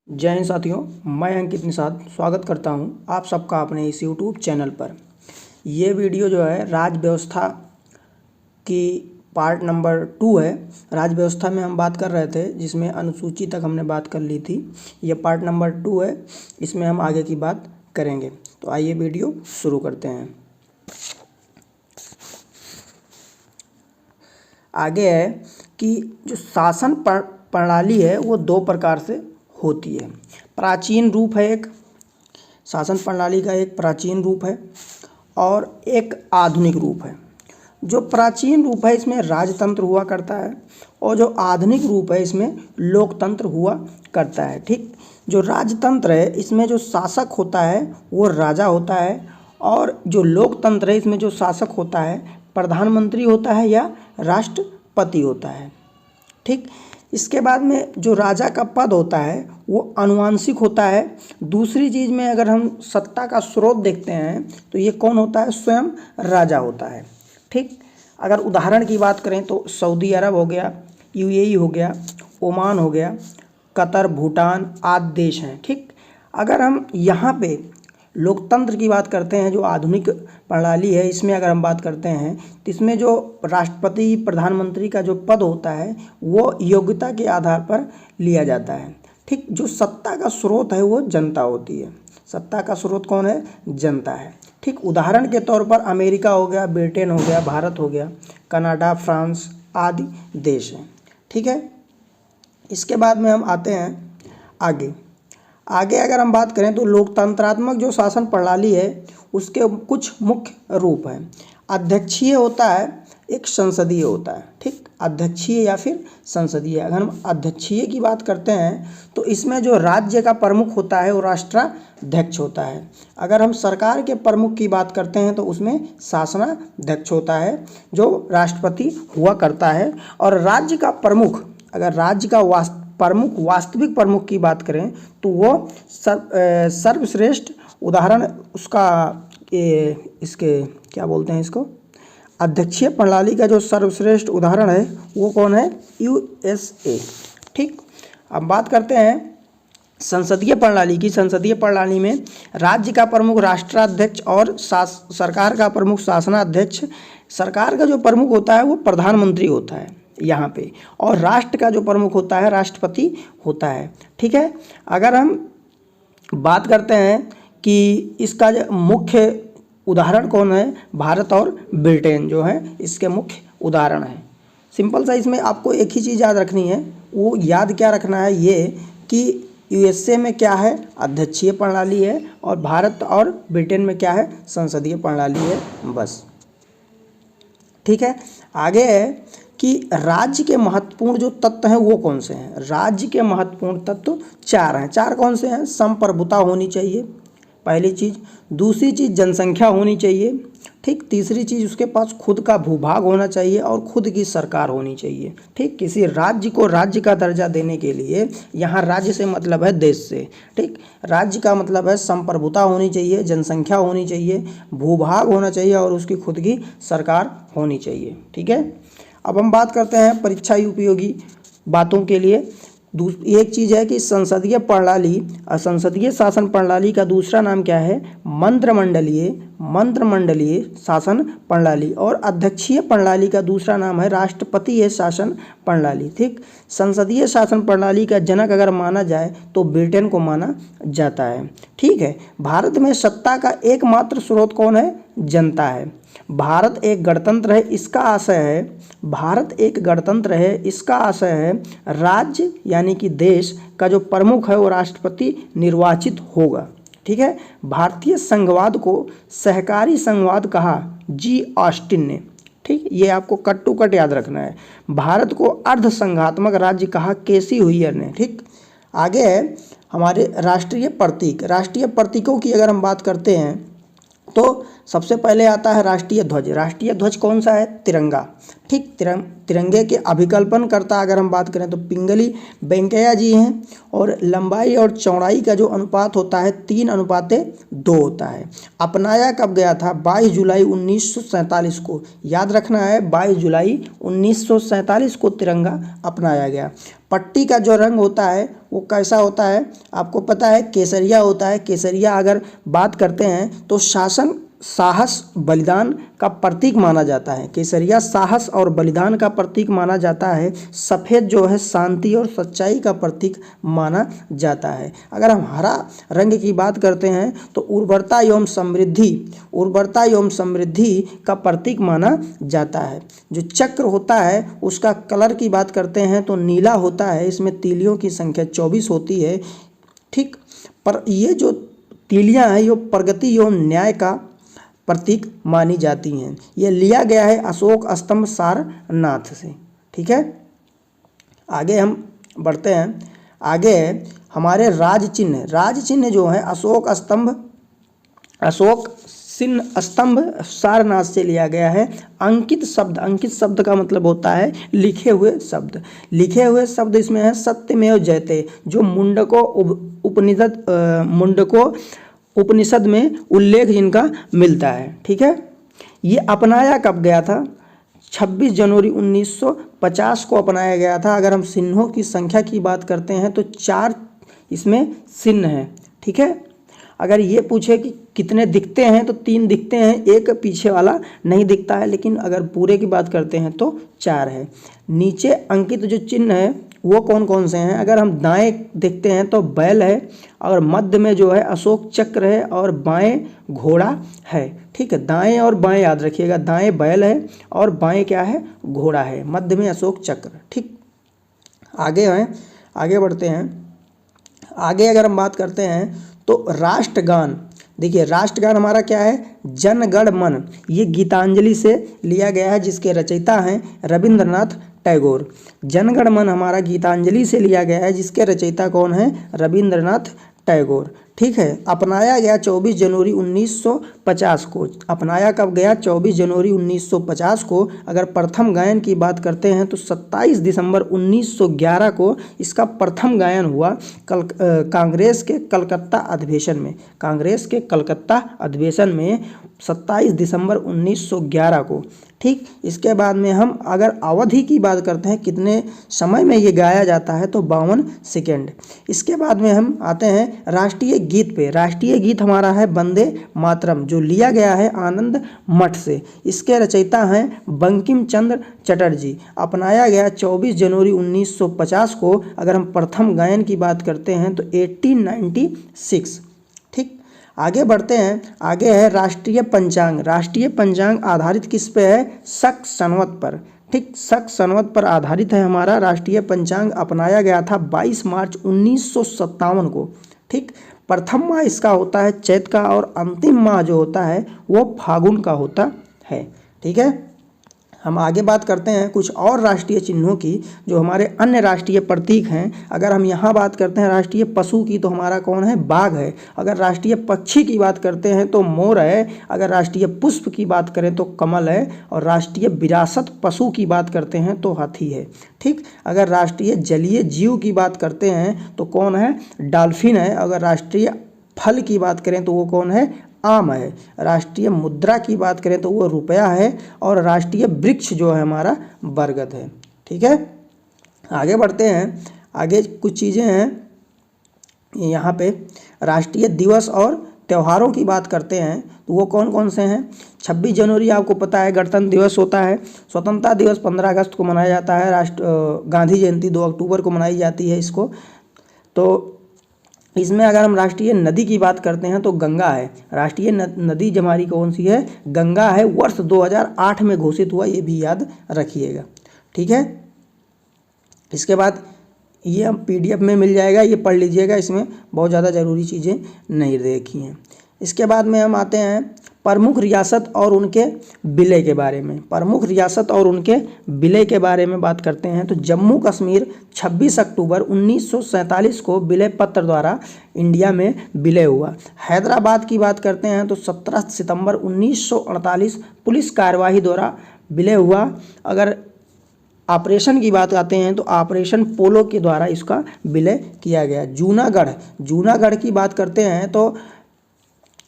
जय हिंद साथियों, मैं अंकित निषाद स्वागत करता हूं आप सबका अपने इस यूट्यूब चैनल पर। ये वीडियो जो है राज्य व्यवस्था की पार्ट नंबर 2 है। राज्य व्यवस्था में हम बात कर रहे थे जिसमें अनुसूची तक हमने बात कर ली थी। ये पार्ट नंबर 2 है, इसमें हम आगे की बात करेंगे। तो आइए वीडियो शुरू करते हैं। आगे है कि जो शासन प्रणाली है वो दो प्रकार से होती है। प्राचीन रूप है, एक शासन प्रणाली का एक प्राचीन रूप है और एक आधुनिक रूप है। जो प्राचीन रूप है इसमें राजतंत्र हुआ करता है और जो आधुनिक रूप है इसमें लोकतंत्र हुआ करता है। ठीक, जो राजतंत्र है इसमें जो शासक होता है वो राजा होता है और जो लोकतंत्र है इसमें जो शासक होता है प्रधानमंत्री होता है या राष्ट्रपति होता है। ठीक, इसके बाद में जो राजा का पद होता है वो अनुवांशिक होता है। दूसरी चीज़ में अगर हम सत्ता का स्रोत देखते हैं तो ये कौन होता है, स्वयं राजा होता है। ठीक, अगर उदाहरण की बात करें तो सऊदी अरब हो गया, यूएई हो गया, ओमान हो गया, कतर, भूटान आदि देश हैं। ठीक, अगर हम यहाँ पे लोकतंत्र की बात करते हैं, जो आधुनिक प्रणाली है इसमें अगर हम बात करते हैं तो इसमें जो राष्ट्रपति प्रधानमंत्री का जो पद होता है वो योग्यता के आधार पर लिया जाता है। ठीक, जो सत्ता का स्रोत है वो जनता होती है। सत्ता का स्रोत कौन है, जनता है। ठीक, उदाहरण के तौर पर अमेरिका हो गया, ब्रिटेन हो गया, भारत हो गया, कनाडा, फ्रांस आदि देश हैं। ठीक है, इसके बाद में हम आते हैं आगे अगर हम बात करें तो लोकतंत्रात्मक जो शासन प्रणाली है उसके कुछ मुख्य रूप हैं। अध्यक्षीय होता है, एक संसदीय होता है। ठीक, अध्यक्षीय या फिर संसदीय। अगर हम अध्यक्षीय की बात करते हैं तो इसमें जो राज्य का प्रमुख होता है वो राष्ट्राध्यक्ष होता है। अगर हम सरकार के प्रमुख की बात करते हैं तो उसमें शासनाध्यक्ष होता है जो राष्ट्रपति हुआ करता है। और राज्य का प्रमुख, अगर राज्य का वास्तविक प्रमुख की बात करें तो वो सर्वश्रेष्ठ उदाहरण उसका इसके क्या बोलते हैं, इसको अध्यक्षीय प्रणाली का जो सर्वश्रेष्ठ उदाहरण है वो कौन है, यूएसए। ठीक, अब बात करते हैं संसदीय प्रणाली की। संसदीय प्रणाली में राज्य का प्रमुख राष्ट्राध्यक्ष और सरकार का प्रमुख शासनाध्यक्ष। सरकार का जो प्रमुख होता है वो प्रधानमंत्री होता है यहाँ पे, और राष्ट्र का जो प्रमुख होता है राष्ट्रपति होता है। ठीक है, अगर हम बात करते हैं कि इसका मुख्य उदाहरण कौन है, भारत और ब्रिटेन जो है इसके मुख्य उदाहरण हैं। सिंपल सा इसमें आपको एक ही चीज़ याद रखनी है, वो याद क्या रखना है ये कि यूएसए में क्या है, अध्यक्षीय प्रणाली है, और भारत और ब्रिटेन में क्या है, संसदीय प्रणाली है, बस। ठीक है, आगे है कि राज्य के महत्वपूर्ण जो तत्व हैं वो कौन से हैं। राज्य के महत्वपूर्ण तत्व 4 हैं। 4 कौन से हैं, संप्रभुता होनी चाहिए पहली चीज़, दूसरी चीज़ जनसंख्या होनी चाहिए। ठीक, तीसरी चीज़ उसके पास खुद का भूभाग होना चाहिए और खुद की सरकार होनी चाहिए। ठीक, किसी राज्य को राज्य का दर्जा देने के लिए यहाँ राज्य से मतलब है देश से। ठीक, राज्य का मतलब है संप्रभुता होनी चाहिए, जनसंख्या होनी चाहिए, भूभाग होना चाहिए और उसकी खुद की सरकार होनी चाहिए। ठीक है, अब हम बात करते हैं परीक्षा उपयोगी बातों के लिए। एक चीज़ है कि संसदीय प्रणाली, संसदीय शासन प्रणाली का दूसरा नाम क्या है, मंत्रिमंडलीय शासन प्रणाली, और अध्यक्षीय प्रणाली का दूसरा नाम है राष्ट्रपतीय शासन प्रणाली। ठीक, संसदीय शासन प्रणाली का जनक अगर माना जाए तो ब्रिटेन को माना जाता है। ठीक है, भारत में सत्ता का एकमात्र स्रोत कौन है, जनता है। भारत एक गणतंत्र है, इसका आशय है, भारत एक गणतंत्र है, इसका आशय है राज्य यानी कि देश का जो प्रमुख है वो राष्ट्रपति निर्वाचित होगा। ठीक है, भारतीय संघवाद को सहकारी संघवाद कहा जी ऑस्टिन ने। ठीक, ये आपको कट टू कट याद रखना है। भारत को अर्ध संघात्मक राज्य कहा केसी हुइयर ने। ठीक, आगे है हमारे राष्ट्रीय प्रतीक। राष्ट्रीय प्रतीकों की अगर हम बात करते हैं तो सबसे पहले आता है राष्ट्रीय ध्वज। राष्ट्रीय ध्वज कौन सा है, तिरंगा। ठीक, ठीक। तिरंगे के अभिकल्पनकर्ता अगर हम बात करें तो पिंगली वेंकैया जी हैं। और लंबाई और चौड़ाई का जो अनुपात होता है 3:2 होता है। अपनाया कब गया था? 22 जुलाई 1947 को। याद रखना है, 22 जुलाई 1947 को तिरंगा अपनाया गया। पट्टी का जो रंग होता है वो कैसा होता है? आपको पता है, केसरिया होता है। केसरिया अगर बात करते हैं तो शासन, साहस, बलिदान का प्रतीक माना जाता है। केसरिया साहस और बलिदान का प्रतीक माना जाता है। सफ़ेद जो है शांति और सच्चाई का प्रतीक माना जाता है। अगर हम हरा रंग की बात करते हैं तो उर्वरता एवं समृद्धि का प्रतीक माना जाता है। जो चक्र होता है उसका कलर की बात करते हैं तो नीला होता है। इसमें तीलियों की संख्या 24 होती है। ठीक। पर ये जो तीलियां हैं ये प्रगति एवं न्याय का प्रतीक मानी जाती हैं। ये लिया गया है अशोक स्तंभ सारनाथ से। ठीक है। आगे हम बढ़ते हैं। आगे हमारे राज चिन्ह जो है अशोक स्तंभ सारनाथ से लिया गया है। अंकित शब्द का मतलब होता है लिखे हुए शब्द इसमें है सत्यमेव जयते, जो मुंडको उपनिषद में उल्लेख जिनका मिलता है। ठीक है। ये अपनाया कब गया था? 26 जनवरी 1950 को अपनाया गया था। अगर हम चिन्हों की संख्या की बात करते हैं तो 4 इसमें चिन्ह हैं। ठीक है। अगर ये पूछे कि कितने दिखते हैं तो 3 दिखते हैं, एक पीछे वाला नहीं दिखता है। लेकिन अगर पूरे की बात करते हैं तो 4 है। नीचे अंकित जो चिन्ह है वो कौन कौन से हैं? अगर हम दाएं देखते हैं तो बैल है, और मध्य में जो है अशोक चक्र है, और बाएं घोड़ा है। ठीक है। दाएं और बाएं याद रखिएगा, दाएं बैल है और बाएं क्या है? घोड़ा है। मध्य में अशोक चक्र। ठीक। आगे बढ़ते हैं। आगे अगर हम बात करते हैं तो राष्ट्रगान, देखिए राष्ट्रगान हमारा क्या है? जन गण मन। ये गीतांजलि से लिया गया है, जिसके रचयिता हैं रविंद्रनाथ टैगोर। जन गण मन हमारा गीतांजलि से लिया गया है, जिसके रचयिता कौन है? रविंद्रनाथ टैगोर। ठीक है। अपनाया गया 24 जनवरी 1950 को। अपनाया कब गया? 24 जनवरी 1950 को। अगर प्रथम गायन की बात करते हैं तो 27 दिसंबर 1911 को इसका प्रथम गायन हुआ कांग्रेस के कलकत्ता अधिवेशन में 27 दिसंबर 1911 को। ठीक। इसके बाद में हम अगर अवधि की बात करते हैं कितने समय में ये गाया जाता है तो 52 सेकेंड। इसके बाद में हम आते हैं राष्ट्रीय गीत पे। राष्ट्रीय गीत हमारा है वंदे मातरम, जो लिया गया है आनंद मठ से। इसके रचयिता हैं बंकिम चंद्र चटर्जी। अपनाया गया 24 जनवरी 1950 को। अगर हम प्रथम गायन की बात करते हैं तो 1896। ठीक। आगे बढ़ते हैं। आगे है राष्ट्रीय पंचांग। राष्ट्रीय पंचांग आधारित किस पे है? शक संवत पर। ठीक। शक संवत पर आधारित है हमारा राष्ट्रीय पंचांग। अपनाया गया था 22 मार्च 1957 को। ठीक। प्रथम माह इसका होता है चैत का, और अंतिम माह जो होता है वो फागुन का होता है। ठीक है। हम आगे बात करते हैं कुछ और राष्ट्रीय चिन्हों की, जो हमारे अन्य राष्ट्रीय प्रतीक हैं। अगर हम यहाँ बात करते हैं राष्ट्रीय पशु की तो हमारा कौन है? बाघ है। अगर राष्ट्रीय पक्षी की बात करते हैं तो मोर है। अगर राष्ट्रीय पुष्प की बात करें तो कमल है। और राष्ट्रीय विरासत पशु की बात करते हैं तो हाथी है। ठीक। अगर राष्ट्रीय जलीय जीव की बात करते हैं तो कौन है? डॉल्फिन है। अगर राष्ट्रीय फल की बात करें तो वो कौन है? आम है। राष्ट्रीय मुद्रा की बात करें तो वो रुपया है। और राष्ट्रीय वृक्ष जो है हमारा बरगद है। ठीक है। आगे बढ़ते हैं। आगे कुछ चीज़ें हैं यहाँ पे। राष्ट्रीय दिवस और त्योहारों की बात करते हैं तो वो कौन कौन से हैं? 26 जनवरी आपको पता है गणतंत्र दिवस होता है। स्वतंत्रता दिवस 15 अगस्त को मनाया जाता है। गांधी जयंती 2 अक्टूबर को मनाई जाती है इसको। तो इसमें अगर हम राष्ट्रीय नदी की बात करते हैं तो गंगा है। राष्ट्रीय नदी हमारी कौन सी है? गंगा है। वर्ष 2008 में घोषित हुआ, ये भी याद रखिएगा। ठीक है। इसके बाद ये हम PDF में मिल जाएगा, ये पढ़ लीजिएगा। इसमें बहुत ज़्यादा ज़रूरी चीज़ें नहीं देखी हैं। इसके बाद में हम आते हैं प्रमुख रियासत और उनके विलय के बारे में। प्रमुख रियासत और उनके विलय के बारे में बात करते हैं तो जम्मू कश्मीर 26 अक्टूबर 1947 को विलय पत्र द्वारा इंडिया में विलय हुआ। हैदराबाद की बात करते हैं तो 17 सितंबर 1948 पुलिस कार्यवाही द्वारा विलय हुआ। अगर ऑपरेशन की बात आते हैं तो ऑपरेशन पोलो के द्वारा इसका विलय किया गया। जूनागढ़ की बात करते हैं तो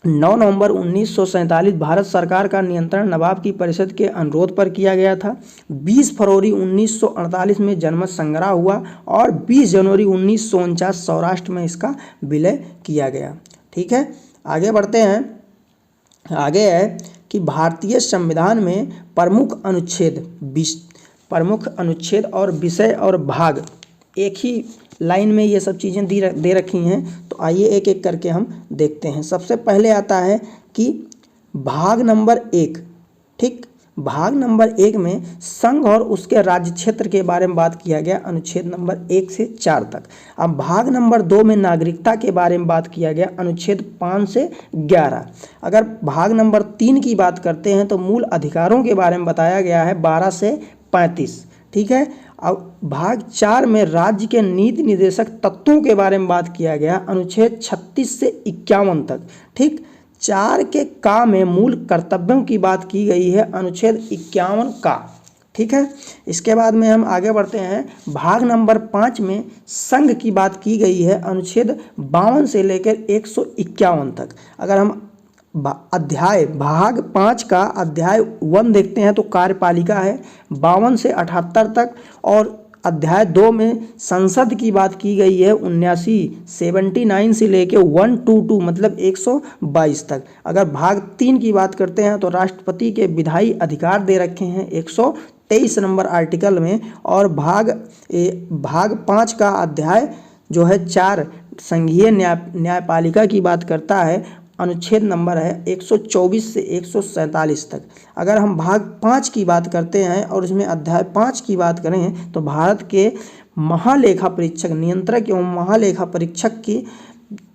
9 नवंबर 1947 भारत सरकार का नियंत्रण नवाब की परिषद के अनुरोध पर किया गया था। 20 फरवरी 1948 में जनमत संग्रह हुआ और 20 जनवरी 1949 सौराष्ट्र में इसका विलय किया गया। ठीक है, आगे बढ़ते हैं। आगे है कि भारतीय संविधान में प्रमुख अनुच्छेद और विषय और भाग, एक ही लाइन में ये सब चीज़ें दे रखी हैं, तो आइए एक एक करके हम देखते हैं। सबसे पहले आता है कि भाग नंबर 1। ठीक, भाग नंबर 1 में संघ और उसके राज्य क्षेत्र के बारे में बात किया गया, अनुच्छेद नंबर 1 से 4 तक। अब भाग नंबर 2 में नागरिकता के बारे में बात किया गया, अनुच्छेद 5 से 11। अगर भाग नंबर 3 की बात करते हैं तो मूल अधिकारों के बारे में बताया गया है, 12 से 35। ठीक है, अब भाग 4 में राज्य के नीति निर्देशक तत्वों के बारे में बात किया गया, अनुच्छेद 36 से 51 तक। ठीक, 4 के का में मूल कर्तव्यों की बात की गई है, अनुच्छेद 51 का। ठीक है, इसके बाद में हम आगे बढ़ते हैं। भाग नंबर 5 में संघ की बात की गई है, अनुच्छेद 52 से लेकर 151 तक। अगर हम भाग 5 का अध्याय 1 देखते हैं तो कार्यपालिका है, 52 से 78 तक। और अध्याय 2 में संसद की बात की गई है, 79 से लेके 122 मतलब 122 तक। अगर भाग 3 की बात करते हैं तो राष्ट्रपति के विधायी अधिकार दे रखे हैं 123 नंबर आर्टिकल में। और भाग 5 का अध्याय जो है 4 संघीय न्यायपालिका की बात करता है, अनुच्छेद नंबर है 124 से 147 तक। अगर हम भाग 5 की बात करते हैं और इसमें अध्याय 5 की बात करें तो भारत के महालेखा परीक्षक, नियंत्रक एवं महालेखा परीक्षक के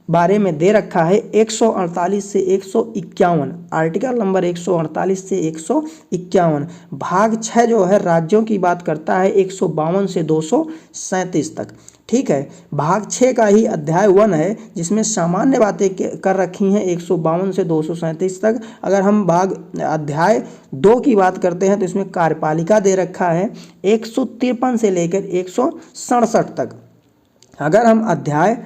बारे में दे रखा है 148 से 151, आर्टिकल नंबर 148 से 151। भाग 6 जो है राज्यों की बात करता है, 152 से 237 तक। ठीक है, भाग 6 का ही अध्याय 1 है जिसमें सामान्य बातें कर रखी हैं 152 से 237 तक। अगर हम अध्याय 2 की बात करते हैं तो इसमें कार्यपालिका दे रखा है 153 से लेकर 167 तक। अगर हम अध्याय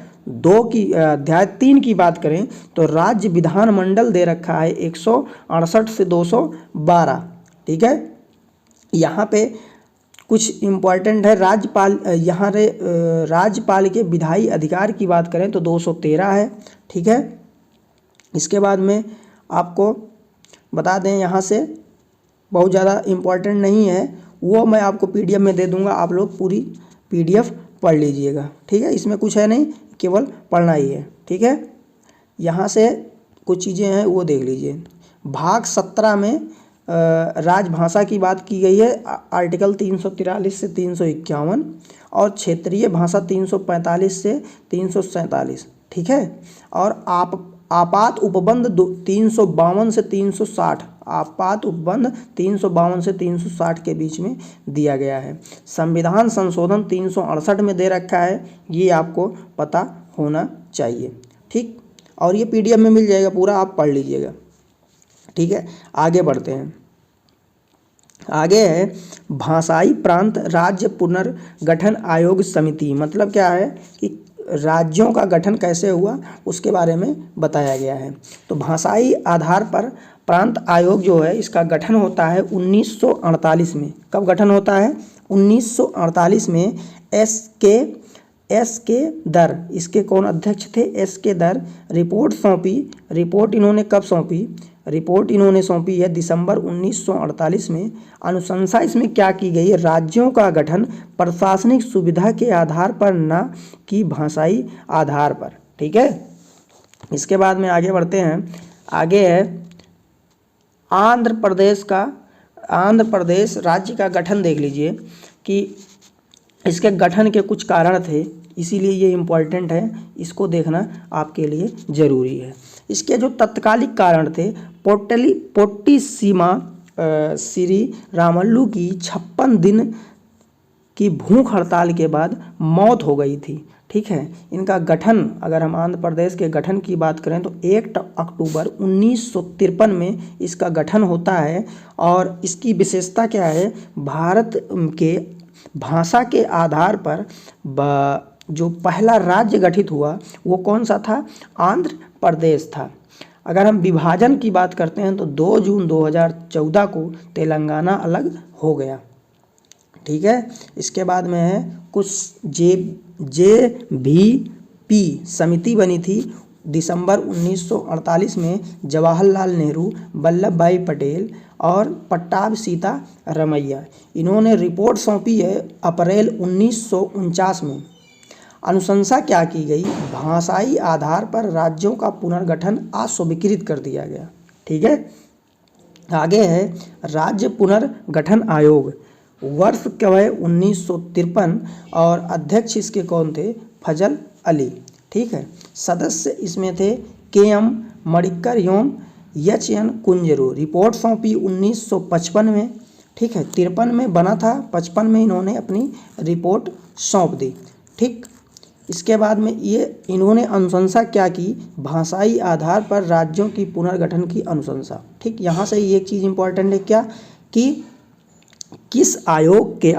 3 की बात करें तो राज्य विधानमंडल दे रखा है 168 से 212। ठीक है, यहाँ पे कुछ इम्पॉर्टेंट है। राज्यपाल के विधायी अधिकार की बात करें तो 213 है। ठीक है, इसके बाद में आपको बता दें, यहाँ से बहुत ज़्यादा इम्पॉर्टेंट नहीं है, वो मैं आपको PDF में दे दूँगा, आप लोग पूरी PDF पढ़ लीजिएगा। ठीक है, इसमें कुछ है नहीं, केवल पढ़ना ही है। ठीक है, यहाँ से कुछ चीज़ें हैं वो देख लीजिए। भाग 17 में राजभाषा की बात की गई है, आर्टिकल 343 से 351। और क्षेत्रीय भाषा 345 से 347। ठीक है, और आपात उपबंध 352 से 360, आपात उपबंध 352 से 360 के बीच में दिया गया है। संविधान संशोधन 368 में दे रखा है, ये आपको पता होना चाहिए। ठीक, और ये PDF में मिल जाएगा पूरा, आप पढ़ लीजिएगा। ठीक है, आगे बढ़ते हैं। आगे है भाषाई प्रांत राज्य पुनर्गठन आयोग समिति। मतलब क्या है कि राज्यों का गठन कैसे हुआ उसके बारे में बताया गया है। तो भाषाई आधार पर प्रांत आयोग जो है इसका गठन होता है 1948 में। कब गठन होता है? 1948 में। एस के दर, इसके कौन अध्यक्ष थे? एस के दर। रिपोर्ट सौंपी, रिपोर्ट इन्होंने कब सौंपी? रिपोर्ट इन्होंने सौंपी है दिसंबर 1948 में। अनुशंसा इसमें क्या की गई है? राज्यों का गठन प्रशासनिक सुविधा के आधार पर न कि भाषाई आधार पर। ठीक है, इसके बाद में आगे बढ़ते हैं। आगे है आंध्र प्रदेश राज्य का गठन। देख लीजिए कि इसके गठन के कुछ कारण थे, इसीलिए ये इम्पॉर्टेंट है, इसको देखना आपके लिए ज़रूरी है। इसके जो तत्कालिक कारण थे, पोट्टी सीमा श्री रामल्लू की 56 दिन की भूख हड़ताल के बाद मौत हो गई थी। ठीक है, इनका गठन, अगर हम आंध्र प्रदेश के गठन की बात करें तो 1 अक्टूबर 1953 में इसका गठन होता है। और इसकी विशेषता क्या है? भारत के भाषा के आधार पर जो पहला राज्य गठित हुआ वो कौन सा था? आंध्र प्रदेश था। अगर हम विभाजन की बात करते हैं तो 2 जून 2014 को तेलंगाना अलग हो गया। ठीक है, इसके बाद में है कुछ JVP समिति बनी थी दिसंबर 1948 में जवाहरलाल नेहरू, वल्लभ भाई पटेल और पट्टाभ सीता रमैया। इन्होंने रिपोर्ट सौंपी है अप्रैल 1949 में। अनुशंसा क्या की गई? भाषाई आधार पर राज्यों का पुनर्गठन अस्वीकृत कर दिया गया। ठीक है, आगे है राज्य पुनर्गठन आयोग। वर्ष क्या है? 1953 और अध्यक्ष इसके कौन थे? फजल अली। ठीक है, सदस्य इसमें थे KM मणिक्कर एवं HN कुंजरू। रिपोर्ट सौंपी 1955 में। ठीक है, 53 में बना था, 55 में इन्होंने अपनी रिपोर्ट सौंप दी। ठीक, इसके बाद में ये इन्होंने अनुशंसा क्या की? भाषाई आधार पर राज्यों की पुनर्गठन की अनुशंसा। ठीक, यहाँ से ये एक चीज़ इंपॉर्टेंट है क्या कि किस आयोग के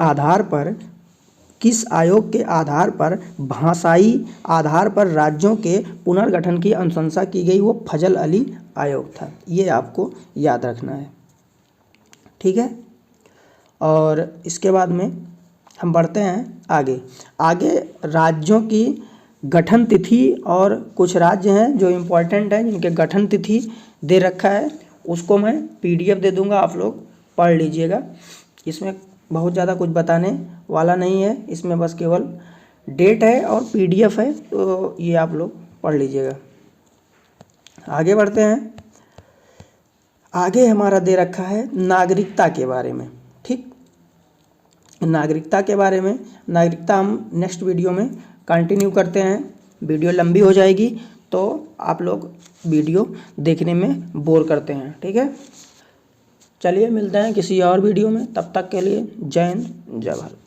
आधार पर भाषाई आधार पर राज्यों के पुनर्गठन की अनुशंसा की गई? वो फजल अली आयोग था। ये आपको याद रखना है। ठीक है, और इसके बाद में हम बढ़ते हैं आगे राज्यों की गठन तिथि, और कुछ राज्य हैं जो इम्पोर्टेंट हैं जिनके गठन तिथि दे रखा है, उसको मैं PDF दे दूंगा, आप लोग पढ़ लीजिएगा। इसमें बहुत ज़्यादा कुछ बताने वाला नहीं है, इसमें बस केवल डेट है और PDF है, तो ये आप लोग पढ़ लीजिएगा। आगे बढ़ते हैं। आगे हमारा दे रखा है नागरिकता के बारे में। ठीक, नागरिकता के बारे में, नागरिकता हम नेक्स्ट वीडियो में कंटिन्यू करते हैं। वीडियो लंबी हो जाएगी तो आप लोग वीडियो देखने में बोर करते हैं। ठीक है, चलिए मिलते हैं किसी और वीडियो में, तब तक के लिए जय हिंद, जय भारत।